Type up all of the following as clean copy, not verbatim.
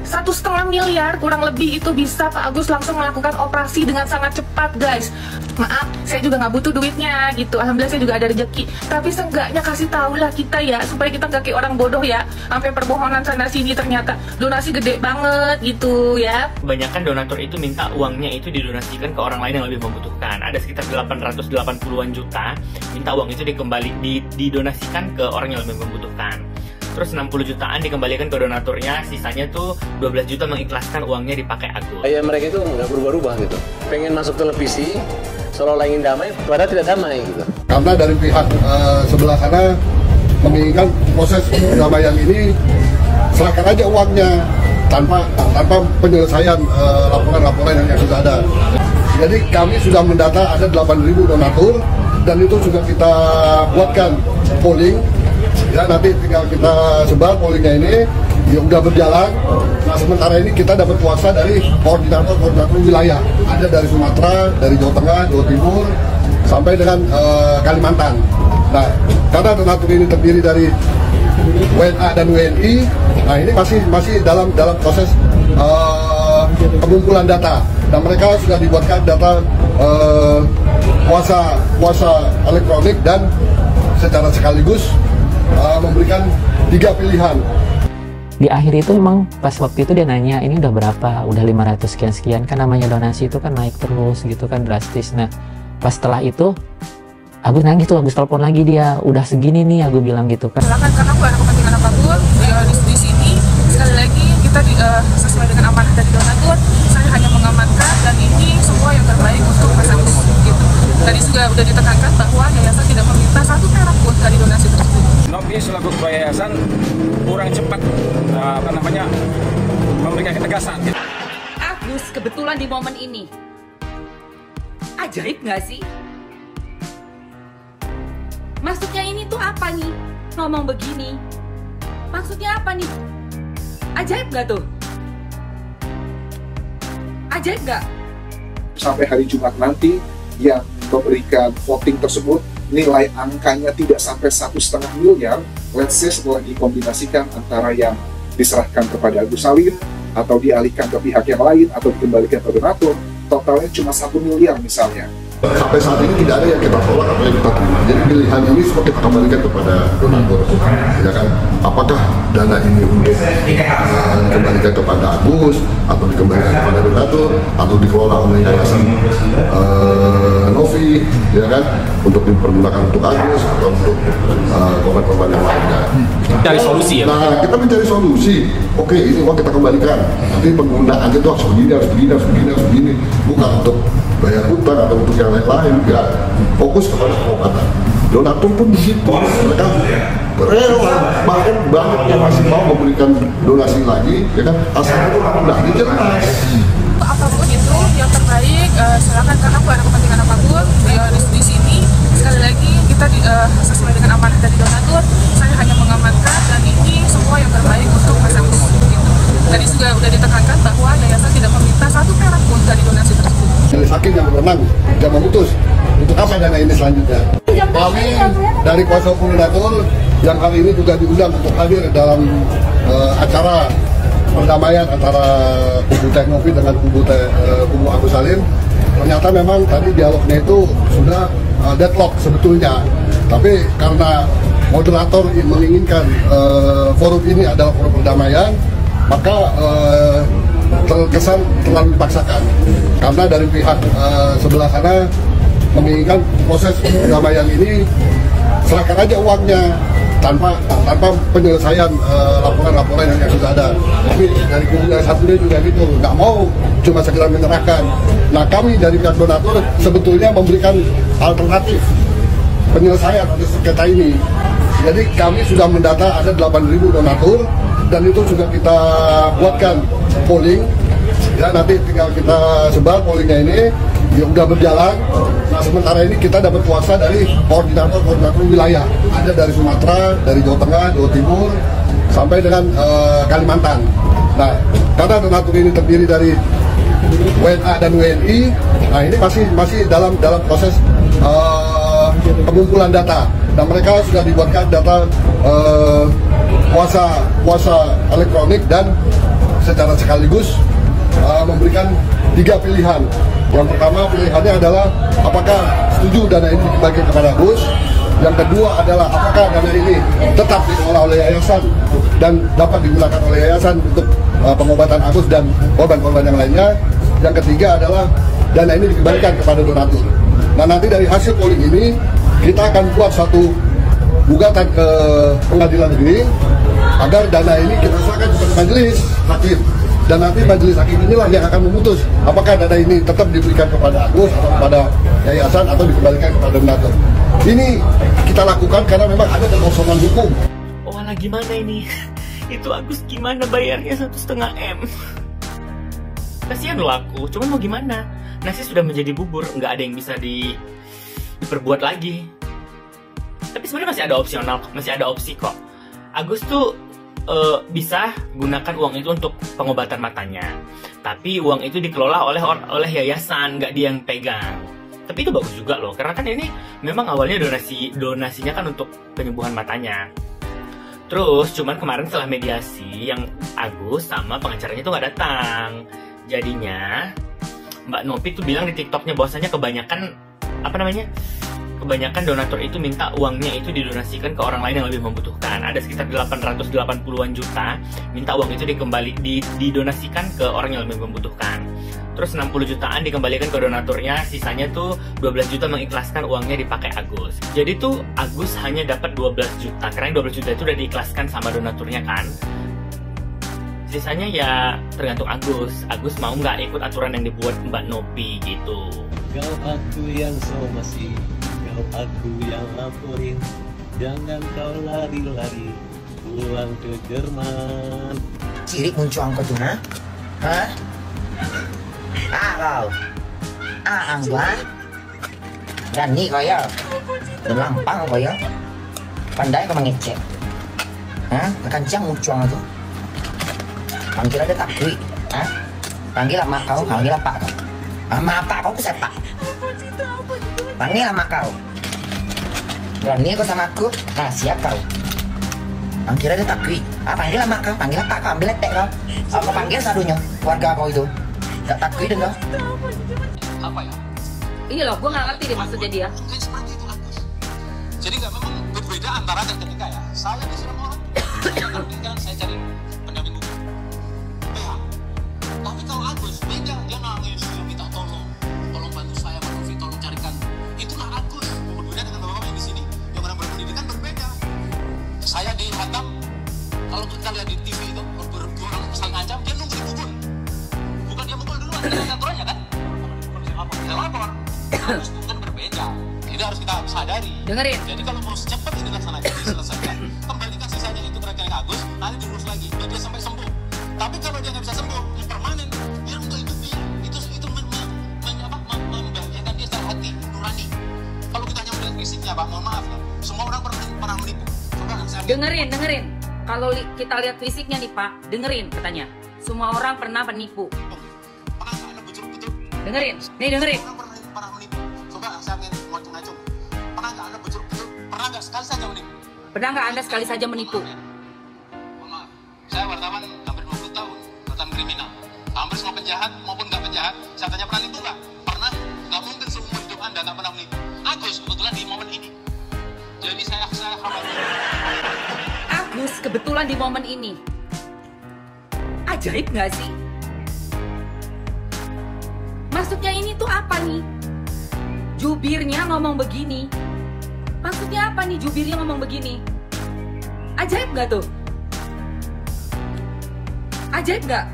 1,5 miliar kurang lebih itu bisa Pak Agus langsung melakukan operasi dengan sangat cepat guys. Maaf, saya juga nggak butuh duitnya gitu. Alhamdulillah saya juga ada rezeki. Tapi seenggaknya kasih tahu lah kita ya, supaya kita nggak kayak orang bodoh ya. Sampai permohonan sana sini ternyata donasi gede banget gitu ya. Kebanyakan donatur itu minta uangnya itu didonasikan ke orang lain yang lebih membutuhkan. Ada sekitar 880-an juta minta uang itu didonasikan ke orang yang lebih membutuhkan. Terus 60 jutaan dikembalikan ke donaturnya, sisanya tuh 12 juta mengikhlaskan uangnya dipakai Agus. Kayak mereka itu nggak berubah-ubah gitu. Pengen masuk televisi, seolah-olah ingin damai, padahal tidak damai gitu. Karena dari pihak sebelah sana menginginkan proses perdamaian ini, serahkan aja uangnya tanpa penyelesaian laporan-laporan yang sudah ada. Jadi kami sudah mendata ada 8.000 donatur dan itu sudah kita buatkan polling. Ya nanti tinggal kita sebar pollingnya ini, ya udah berjalan. Nah sementara ini kita dapat kuasa dari koordinator wilayah. Ada dari Sumatera, dari Jawa Tengah, Jawa Timur, sampai dengan Kalimantan. Nah karena donatur ini terdiri dari WNA dan WNI, nah ini masih dalam proses pengumpulan data. Dan mereka sudah dibuatkan data kuasa elektronik dan secara sekaligus memberikan 3 pilihan. Di akhir itu memang pas waktu itu dia nanya ini udah berapa, udah 500 sekian kan, namanya donasi itu kan naik terus gitu kan, drastis. Nah pas setelah itu Agus nangis tuh, Agus telepon lagi dia, udah segini nih aku bilang gitu kan. Silakan, karena aku ada kepentingan apapun ya, di sini sekali lagi kita sesuai dengan amanah dari donatur. Saya hanya mengamankan dan ini semua yang terbaik untuk Mas Agus gitu. Tadi juga udah ditekankan bahwa yayasan tidak meminta 1 perak pun dari donasi tersebut. Novi selaku ketua yayasan kurang cepat memberikan ketegasan. Agus kebetulan di momen ini ajaib nggak sih? Maksudnya ini tuh apa nih? Ngomong begini maksudnya apa nih? Ajaib nggak tuh? Ajaib nggak? Sampai hari Jumat nanti yang memberikan voting tersebut nilai angkanya tidak sampai 1,5 miliar. Let's say setelah dikombinasikan antara yang diserahkan kepada Agus Salim atau dialihkan ke pihak yang lain atau dikembalikan ke donatur, totalnya cuma 1 miliar misalnya. Sampai saat ini tidak ada yang kita tolak atau yang kita terima. Jadi pilihan ini semua kita kembalikan kepada donatur. Ya kan, apakah dana ini untuk dikembalikan kepada Agus atau dikembalikan kepada donatur atau dikelola oleh yayasan Novi, ya kan, untuk dipergunakan untuk Agus atau untuk korban-korban yang lainnya. Cari solusi ya. Nah, kita mencari solusi. Oke, ini uang kita kembalikan. Nanti penggunaannya itu harus begini, bukan untuk bayar hutang atau untuk yang lain-lain, ya fokus kepada pengobatan. Donatur pun di situ, mereka rela, bahkan banyak yang masih mau memberikan donasi lagi, ya kan, asal itu jumlahnya jelas. Apapun itu yang terbaik, silakan, karena aku ada kepentingan apapun ya, di sini sekali lagi kita sesuai dengan amanah dari donatur. Saya hanya mengamankan dan ini semua yang terbaik untuk Mas Agus gitu. Tadi juga udah ditekankan bahwa yayasan tidak meminta 1 perak pun dari donasi tersebut. Majelis hakim yang berwenang yang memutus untuk apa dana ini selanjutnya. Kami dari kuasa hukum donatur yang hari ini juga diundang untuk hadir dalam acara perdamaian antara kubu Teh Novi dengan kubu Agus Salim. Ternyata memang tadi dialognya itu sudah deadlock sebetulnya, tapi karena moderator menginginkan forum ini adalah forum perdamaian, maka terkesan terlalu dipaksakan. Karena dari pihak sebelah sana menginginkan proses perdamaian ini, serahkan aja uangnya tanpa penyelesaian laporan-laporan yang sudah ada. Tapi dari kubu yang satunya juga gitu, nggak mau cuma sekedar menyerahkan. Nah kami dari pihak donatur sebetulnya memberikan alternatif penyelesaian atas sengketa ini. Jadi kami sudah mendata ada 8.000 donatur dan itu sudah kita buatkan polling. Ya nanti tinggal kita sebar pollingnya ini, ya udah berjalan. Nah sementara ini kita dapat kuasa dari koordinator wilayah. Ada dari Sumatera, dari Jawa Tengah, Jawa Timur, sampai dengan Kalimantan. Nah karena donatur ini terdiri dari WNA dan WNI, nah ini masih dalam proses pengumpulan data. Dan mereka sudah dibuatkan data kuasa elektronik dan secara sekaligus memberikan 3 pilihan. Yang pertama pilihannya adalah apakah setuju dana ini dikembalikan kepada Agus. Yang kedua adalah apakah dana ini tetap dikelola oleh yayasan dan dapat digunakan oleh yayasan untuk pengobatan Agus dan korban-korban yang lainnya. Yang ketiga adalah dana ini dikembalikan kepada donatur. Nah, nanti dari hasil polling ini kita akan buat satu gugatan ke pengadilan negeri agar dana ini kita serahkan kepada majelis hakim. Dan nanti majelis hakim inilah yang akan memutus apakah dana ini tetap diberikan kepada Agus atau kepada yayasan atau dikembalikan kepada donatur. Ini kita lakukan karena memang ada kekosongan hukum. Oh lah, gimana ini? Itu Agus gimana bayarnya 1,5 M? Kasihan loh aku, cuma mau gimana? Nasi sudah menjadi bubur, nggak ada yang bisa diperbuat lagi. Tapi sebenarnya masih ada opsional, masih ada opsi kok. Agus tuh bisa gunakan uang itu untuk pengobatan matanya, tapi uang itu dikelola oleh yayasan, nggak dia yang pegang. Tapi itu bagus juga loh, karena kan ini memang awalnya donasinya kan untuk penyembuhan matanya. Terus cuman kemarin setelah mediasi yang Agus sama pengacaranya itu nggak datang. Jadinya Mbak Nopi tuh bilang di TikToknya bahwasanya kebanyakan donatur itu minta uangnya itu didonasikan ke orang lain yang lebih membutuhkan. Ada sekitar 880-an juta minta uang itu didonasikan ke orang yang lebih membutuhkan. Terus 60 jutaan dikembalikan ke donaturnya, sisanya tuh 12 juta mengikhlaskan uangnya dipakai Agus. Jadi tuh Agus hanya dapat 12 juta, karena 12 juta itu udah diikhlaskan sama donaturnya kan. Sisanya ya tergantung Agus. Agus mau nggak ikut aturan yang dibuat Mbak Nopi gitu. Kau aku yang somasi, kau aku yang laporin. Jangan kau lari-lari pulang ke Jerman. Ciri muncul angkot tuh, ha? Hah? Kau? Angguan? Berani kau ya? Berlampang kau ya? Pandai kau mengecek? Hah? Kencang muncul tuh. Panggil ada takui, ha? Panggil mak kau, panggil apa kau? Mak apa kau ke siapa? Panggil mak kau. Berani kau sama aku? Nah, siap kau. Panggil ada takui. Panggil mak kau, panggil apa kau? Ambil letek kau. Kau panggil sadunya, keluarga kau itu. Tak takui deh kau. Apa ya? Iya loh, gue nggak ngerti deh maksudnya dia. Mungkin seperti itu Agus. Jadi nggak memang berbeda antara ketika ya. Saya disuruh orang, kan saya cari pendamping hukum. Ya. Tapi kalau Agus beda, dia nangis, dia minta tolong bantu saya, Pak Novi, tolong carikan. Itulah Agus. Berbeda dengan bapak yang di sini, yang orang berpendidikan berbeda. Saya dihantam, kalau kita lihat di TV itu berdua orang saling ngancam, dia nunggu dipukul. Bukan dia mukul duluan, dia lihat aturannya kan? Dia lapor. Agus itu kan berbeda. Ini harus kita sadari. Dengerin. Jadi kalau mau cepat ini dilaksanakan, diselesaikan, kembalikan sisanya itu ke rekening Agus, nanti diurus lagi, biar dia sampai sembuh. Tapi kalau dia nggak bisa sembuh, dia permanen, dia untuk hidup dia, itu membahagiakan dia secara hati nurani. Kalau kita hanya melihat fisiknya, Pak, mohon maaf ya, semua orang pernah menipu. Dengerin. Kalau kita lihat fisiknya nih Pak, dengerin katanya. Semua orang pernah menipu. Pernah nggak ada betul-betul? Dengerin. Pernah menipu. Coba saya ingin ngacung-ngacung. Pernah nggak ada betul-betul? Pernah nggak sekali saja menipu? Pernah nggak Anda sekali saja menipu? Mohon maaf, saya wartawan hampir 20 tahun, wartawan kriminal. Hampir semua penjahat maupun nggak penjahat, saya tanya pernah nipu nggak? Pernah. Nggak mungkin seumur hidup Anda nggak pernah menipu. Agus kebetulan di momen ini. Jadi saya khawatir. Agus kebetulan di momen ini. Ajaib nggak sih? Maksudnya ini tuh apa nih? Jubirnya ngomong begini. Maksudnya apa nih jubirnya ngomong begini? Ajaib nggak tuh? Ajaib nggak?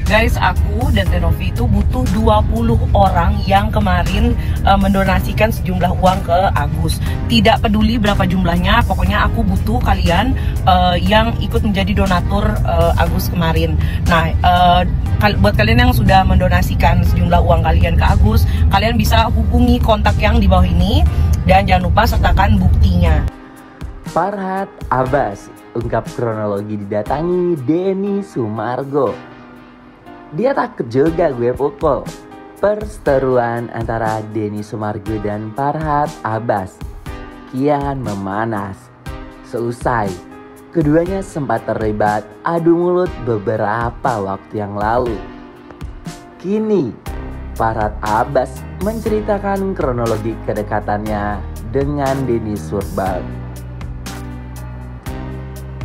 Guys, aku dan Tenovi itu butuh 20 orang yang kemarin mendonasikan sejumlah uang ke Agus. Tidak peduli berapa jumlahnya, pokoknya aku butuh kalian yang ikut menjadi donatur Agus kemarin. Nah, buat kalian yang sudah mendonasikan sejumlah uang kalian ke Agus, kalian bisa hubungi kontak yang di bawah ini dan jangan lupa sertakan buktinya. Farhat Abbas ungkap kronologi didatangi Denny Sumargo. Dia takut juga gue pukul. Perseteruan antara Denny Sumargo dan Farhat Abbas kian memanas seusai Keduanya sempat terlibat adu mulut beberapa waktu yang lalu. Kini, Farhad Abbas menceritakan kronologi kedekatannya dengan Denny Sumargo.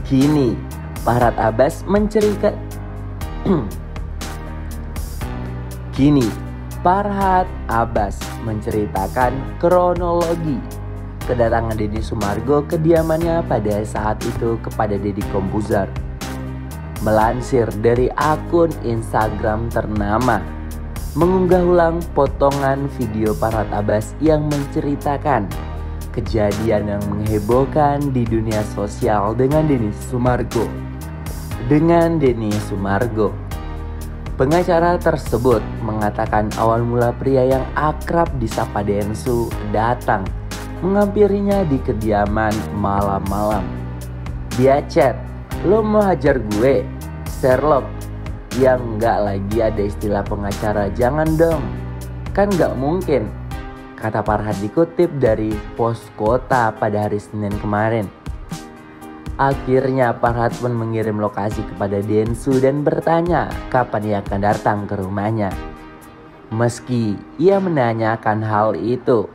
Kini, Farhad Abbas menceritakan kronologi kedatangan Denny Sumargo ke kediamannya pada saat itu kepada Deddy Corbuzier. Melansir dari akun Instagram ternama, mengunggah ulang potongan video Farhad Abbas yang menceritakan kejadian yang menghebohkan di dunia sosial dengan Denny Sumargo. Pengacara tersebut mengatakan awal mula pria yang akrab disapa Densu datang menghampirinya di kediaman malam-malam. Dia chat, "Lo mau hajar gue, Sherlock?" "Ya enggak, lagi ada istilah pengacara, jangan dong. Kan gak mungkin," kata Farhad dikutip dari Pos Kota pada hari Senin kemarin. Akhirnya Farhad pun mengirim lokasi kepada Densu dan bertanya kapan ia akan datang ke rumahnya. Meski ia menanyakan hal itu,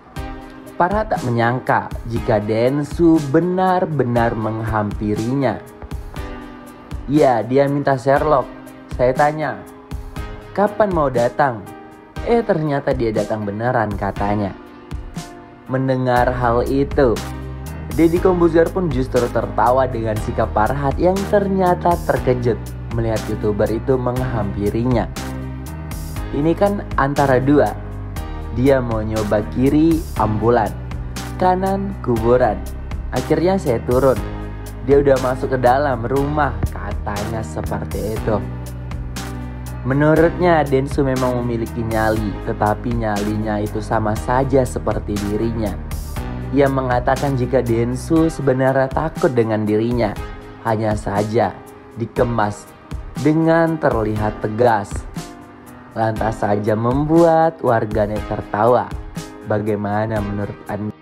Farhad tak menyangka jika Densu benar-benar menghampirinya. "Ya, dia minta Sherlock. Saya tanya, kapan mau datang? Ternyata dia datang beneran," katanya. Mendengar hal itu, Deddy Corbuzier pun justru tertawa dengan sikap Farhad yang ternyata terkejut melihat YouTuber itu menghampirinya. Ini kan antara dua. Dia mau nyoba kiri ambulan, kanan kuburan. Akhirnya saya turun. Dia udah masuk ke dalam rumah, katanya seperti itu. Menurutnya Densu memang memiliki nyali, tetapi nyalinya itu sama saja seperti dirinya. Ia mengatakan jika Densu sebenarnya takut dengan dirinya, hanya saja dikemas dengan terlihat tegas. Lantas saja membuat warganet tertawa. Bagaimana menurut Anda?